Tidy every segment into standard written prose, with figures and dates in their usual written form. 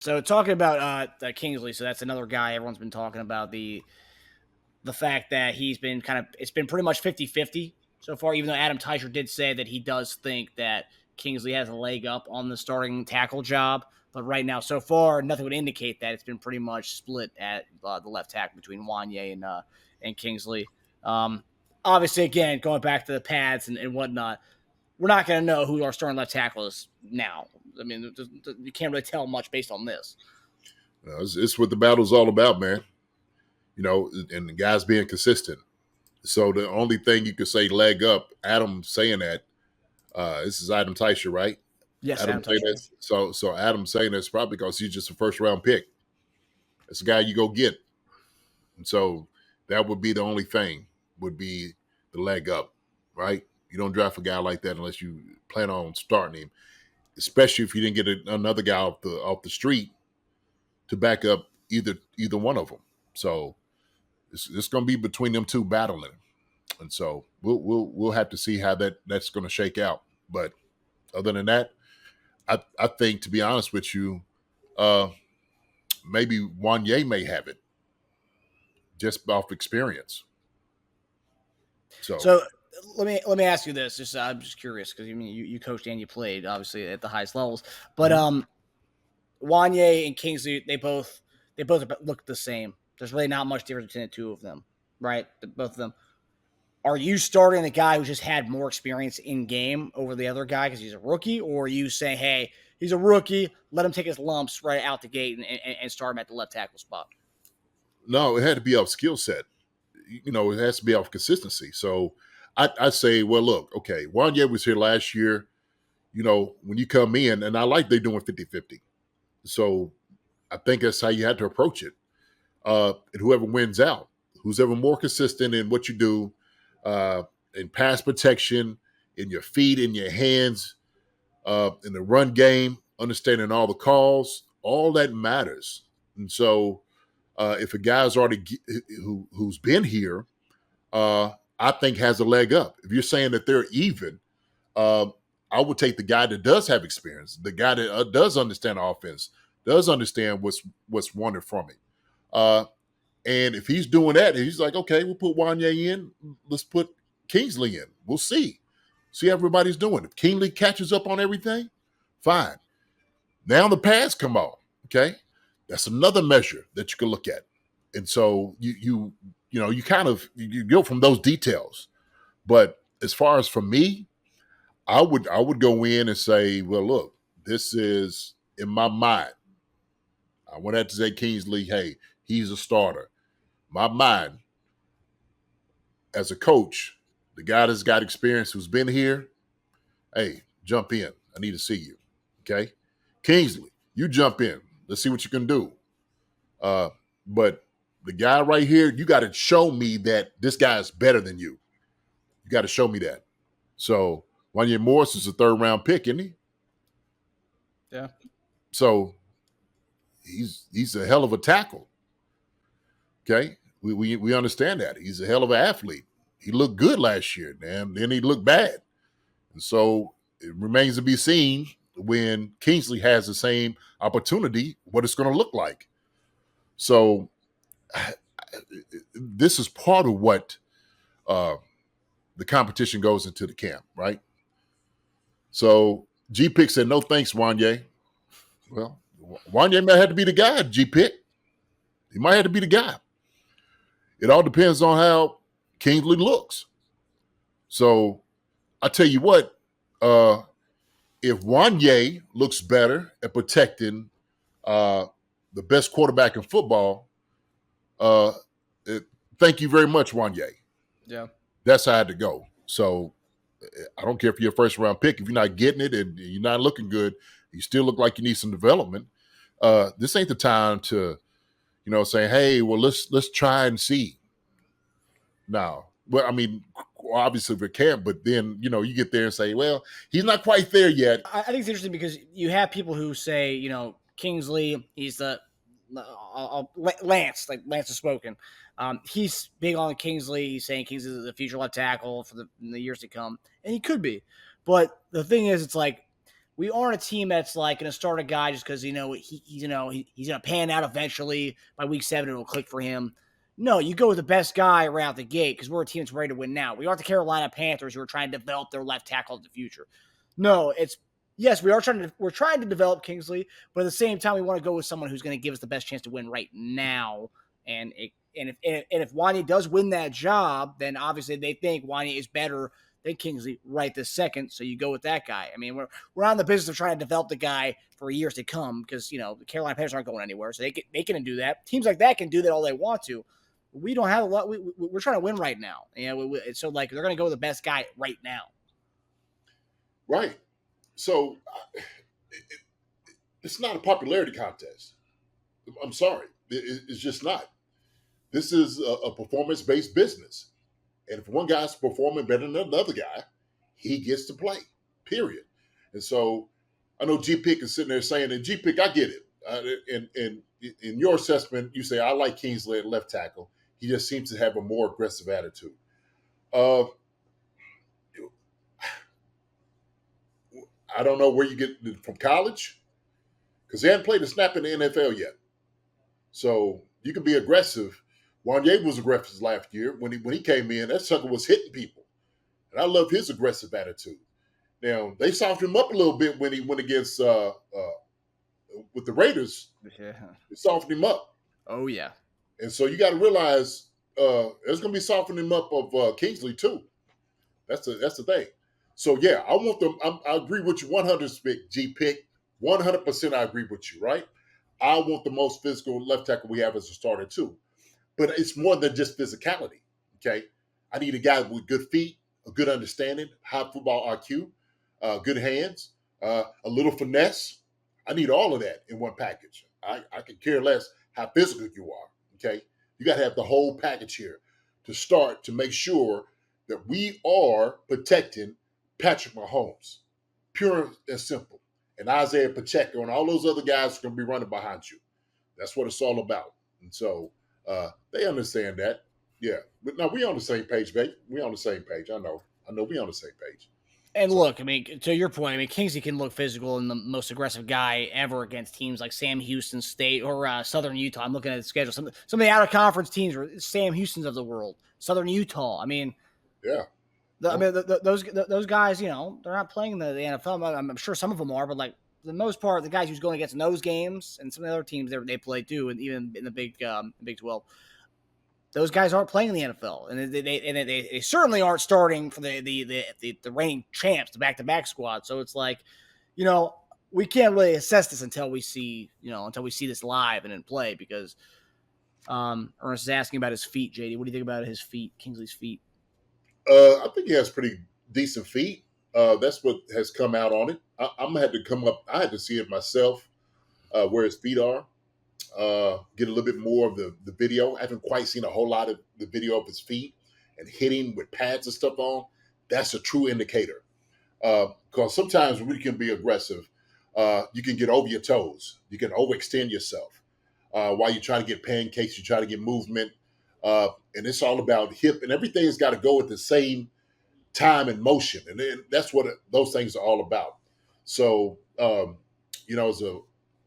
So talking about Kingsley, so that's another guy everyone's been talking about, the fact that he's been it's been pretty much 50-50 so far, even though Adam Teicher did say that he does think that Kingsley has a leg up on the starting tackle job. But right now, so far, nothing would indicate that. It's been pretty much split at the left tackle between Wanya and Kingsley. Obviously, again, going back to the pads and whatnot, we're not going to know who our starting left tackle is now. I mean, you can't really tell much based on this. It's what the battle's all about, man. And the guys being consistent. So the only thing you could say leg up, Adam saying that, this is Adam Teicher, right? Yes, Adam saying that. So Adam saying that's probably because he's just a first round pick. It's a guy you go get. And so that would be the only thing, would be the leg up, right? You don't draft a guy like that unless you plan on starting him, especially if you didn't get another guy off the street to back up either one of them. So it's going to be between them two battling, and so we'll have to see how that's going to shake out. But other than that, I think, to be honest with you, maybe Wanya may have it just off experience. So let me ask you this. I'm just curious because you coached and you played obviously at the highest levels, but Wanya and Kingsley they both look the same. There's really not much difference between the two of them, right? Both of them. Are you starting the guy who just had more experience in game over the other guy because he's a rookie, or are you saying, hey, he's a rookie, let him take his lumps right out the gate and start him at the left tackle spot? No, it had to be off skill set. It has to be off consistency. So I say, well, look, okay, Wanya was here last year. When you come in, and I like they're doing 50-50. So I think that's how you had to approach it. And whoever wins out, who's ever more consistent in what you do, in pass protection, in your feet, in your hands, in the run game, understanding all the calls, all that matters. And so if a guy's already who's been here, I think has a leg up. If you're saying that they're even, I would take the guy that does have experience, the guy that does understand offense, does understand what's wanted from him. And if he's doing that, he's like, okay, we'll put Wanya in. Let's put Kingsley in. We'll see how everybody's doing. If Kingsley catches up on everything, fine. Now the pads come on. Okay, that's another measure that you can look at. And so you go from those details. But as far as for me, I would go in and say, well, look, this is in my mind. I would have to say Kingsley, hey, he's a starter. My mind, as a coach, the guy that's got experience, who's been here, hey, jump in. I need to see you. Okay? Kingsley, you jump in. Let's see what you can do. But the guy right here, you got to show me that this guy is better than you. You got to show me that. So Wanya Morris is a third-round pick, isn't he? Yeah. So he's a hell of a tackle. Okay? We understand that. He's a hell of an athlete. He looked good last year, man. Then he looked bad. And so it remains to be seen when Kingsley has the same opportunity, what it's going to look like. So this is part of what the competition goes into the camp, right? So G-Pick said, no thanks, Wanya. Well, Wanya might have to be the guy, G-Pick. He might have to be the guy. It all depends on how Kingsley looks. So I tell you what, if Wanya looks better at protecting the best quarterback in football, thank you very much, Wanya. Yeah. That's how I had to go. So I don't care if you're a first round pick. If you're not getting it and you're not looking good, you still look like you need some development. This ain't the time to, saying, hey, well, let's try and see. No. Well, I mean, obviously we can't, but then, you get there and say, well, he's not quite there yet. I think it's interesting because you have people who say, Kingsley, he's the Lance, like Lance has spoken. He's big on Kingsley. He's saying Kingsley is the future left tackle in the years to come, and he could be. But the thing is, it's like we aren't a team that's like going to start a guy just because he's he's going to pan out eventually by week 7. It'll click for him. No, you go with the best guy right out the gate because we're a team that's ready to win now. We aren't the Carolina Panthers who are trying to develop their left tackle in the future. No, it's yes, we're trying to develop Kingsley, but at the same time, we want to go with someone who's going to give us the best chance to win right now. And if Wanya does win that job, then obviously they think Wanya is better than Kingsley right this second. So you go with that guy. I mean, we're on the business of trying to develop the guy for years to come because the Carolina Panthers aren't going anywhere, so they can do that. Teams like that can do that all they want to. We don't have a lot. We're trying to win right now. So like they're going to go with the best guy right now. Right. So it's not a popularity contest. I'm sorry. It's just not. This is a performance-based business. And if one guy's performing better than another guy, he gets to play, period. And so I know G-Pick is sitting there saying, and G-Pick, I get it. And in your assessment, you say, I like Kingsley at left tackle. He just seems to have a more aggressive attitude. I don't know where you get it from college because they hadn't played a snap in the NFL yet. So you can be aggressive. Wanya was aggressive last year when he came in. That sucker was hitting people, and I love his aggressive attitude. Now they softened him up a little bit when he went against with the Raiders. Yeah, they softened him up. Oh yeah, and so you got to realize there's going to be softening him up of Kingsley too. That's the thing. So yeah, I want them. I agree with you 100. G-Pick 100%. I agree with you. Right. I want the most physical left tackle we have as a starter too. But it's more than just physicality, okay? I need a guy with good feet, a good understanding, high football IQ, good hands, a little finesse. I need all of that in one package. I can care less how physical you are, okay? You got to have the whole package here to start to make sure that we are protecting Patrick Mahomes, pure and simple. And Isaiah Pacheco and all those other guys are going to be running behind you. That's what it's all about. And so they understand that. Yeah. But no, we on the same page, babe. We on the same page. I know we on the same page. And look, I mean, to your point, I mean, Kingsley can look physical and the most aggressive guy ever against teams like Sam Houston State or Southern Utah. I'm looking at the schedule. Some of the out-of-conference teams are Sam Houston's of the world, Southern Utah. I mean, yeah. Those guys, they're not playing the NFL. I'm sure some of them are, but like for the most part, the guys who's going against in those games and some of the other teams they play too, and even in the Big 12, those guys aren't playing in the NFL, and they certainly aren't starting for the reigning champs, the back-to-back squad. So it's like, we can't really assess this until we see this live and in play because Ernest is asking about his feet. JD, what do you think about his feet, Kingsley's feet? I think he has pretty decent feet. That's what has come out on it. I'm gonna have to come up. I had to see it myself where his feet are. Get a little bit more of the video. I haven't quite seen a whole lot of the video of his feet and hitting with pads and stuff on. That's a true indicator. Because sometimes when we can be aggressive, you can get over your toes. You can overextend yourself while you try to get pancakes. You try to get movement. And it's all about hip and everything's got to go at the same time and motion. And then that's what those things are all about. So, as a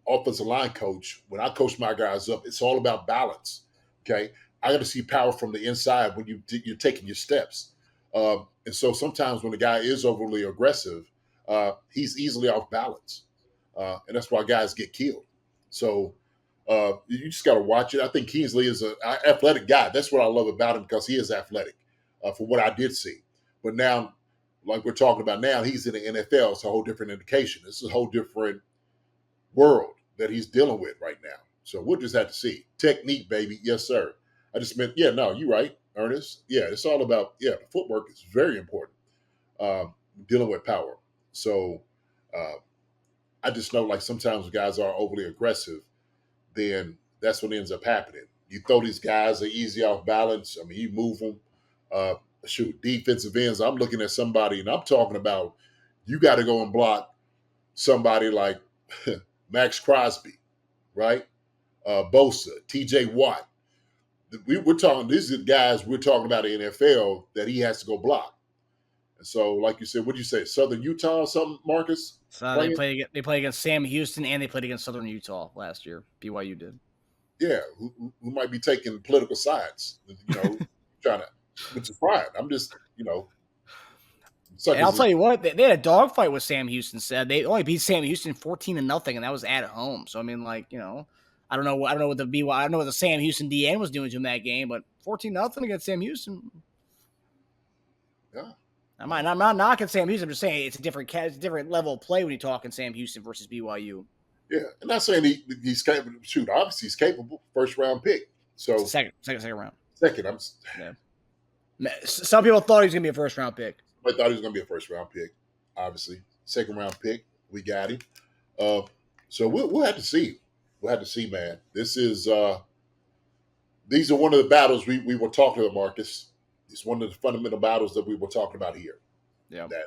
offensive line coach, when I coach my guys up, it's all about balance. Okay. I got to see power from the inside when you're taking your steps. And so sometimes when the guy is overly aggressive, he's easily off balance. And that's why guys get killed. So you just got to watch it. I think Kingsley is an athletic guy. That's what I love about him because he is athletic from what I did see. But now, like we're talking about now, he's in the NFL. It's a whole different indication. It's a whole different world that he's dealing with right now. So we'll just have to see. Technique, baby. Yes, sir. I just meant, you're right, Ernest. Yeah, it's all about, the footwork is very important. Dealing with power. So I just know like sometimes guys are overly aggressive, then that's what ends up happening. You throw these guys are easy off balance. I mean, you move them. Defensive ends. I'm looking at somebody and I'm talking about you got to go and block somebody like Max Crosby, right? Bosa, TJ Watt. We're talking, these are guys we're talking about in the NFL that he has to go block. So, like you said, what did you say? Southern Utah or something, Marcus? So Playing? they played against Sam Houston and they played against Southern Utah last year. BYU did. Yeah, who might be taking political sides, trying to, which is fine. I'm just, And I'll suckers. tell you what, they had a dogfight with Sam Houston. Said they only beat Sam Houston 14-0, and that was at home. So I mean, I don't know what the BYU, I don't know what the Sam Houston DN was doing to him that game, but 14-0 against Sam Houston. Yeah. I'm not knocking Sam Houston. I'm just saying it's a different level of play when you're talking Sam Houston versus BYU. Yeah, I'm not saying he's capable. Shoot, obviously he's capable. First round pick. So Second round. Second, Some people thought he was gonna be a first round pick. I thought he was going to be a first round pick. Obviously, second round pick, we got him. So we'll have to see. We'll have to see, man. These are one of the battles we were talking about, Marcus. It's one of the fundamental battles that we were talking about here. Yeah. That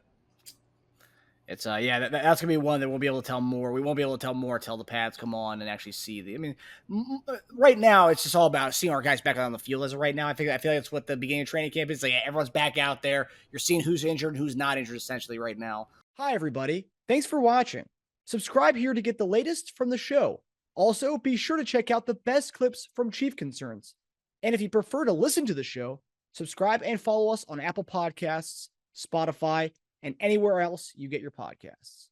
It's that's gonna be one that we'll be able to tell more. We won't be able to tell more until the pads come on and actually see the. I mean, right now it's just all about seeing our guys back on the field. As of right now, I feel like it's what the beginning of training camp is. Like everyone's back out there. You're seeing who's injured and who's not injured essentially right now. Hi everybody, thanks for watching. Subscribe here to get the latest from the show. Also, be sure to check out the best clips from Chief Concerns. And if you prefer to listen to the show, subscribe and follow us on Apple Podcasts, Spotify, and anywhere else you get your podcasts.